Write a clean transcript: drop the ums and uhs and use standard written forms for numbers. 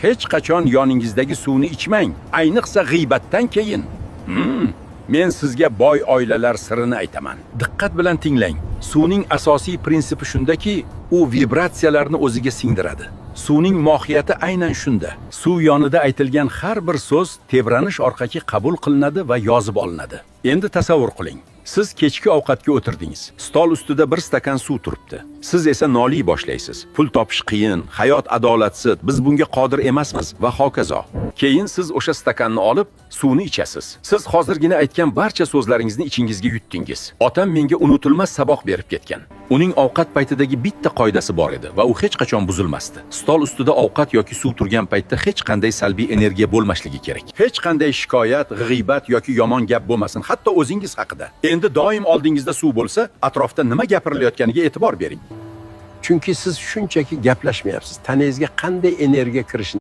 Hech qachon yoningizdagi suvni ichmang, ayniqsa g'iybatdan keyin. Men sizga boy oilalar sirini aytaman. Diqqat bilan tinglang. Suvning asosiy prinsipi shundaki, u vibratsiyalarni o'ziga singdiradi. Suvning mohiyati aynan shunda. Suv yonida aytilgan har bir so'z tebranish orqali qabul qilinadi va yozib olinadi. Endi tasavvur qiling. Siz kechki ovqatga o'tirdingiz. Stol ustida bir stakan suv turibdi. Siz esa noliy boshlaysiz. Pul topish qiyin, hayot adolatsiz, biz bunga qodir emasmiz va hokazo. Keyin siz o'sha stakanni olib, suvni ichasiz. Siz hozirgina aytgan barcha so'zlaringizni ichingizga yutdingiz. Otam menga unutilmas saboq berib ketgan. Uning ovqat paytidagi bitta qoidasi bor edi va u hech qachon buzilmasdi. Stol ustida ovqat yoki suv turgan paytda hech qanday salbiy energiya bo'lmasligi kerak. Hech qanday shikoyat, g'iybat yoki yomon gap bo'lmasin, hatto o'zingiz haqida. Endi doim oldingizda suv bo'lsa, atrofda nima gapirilayotganiga e'tibor bering. Chunki siz shunchaki gaplashmayapsiz. Tanangizga qanday energiya kirishini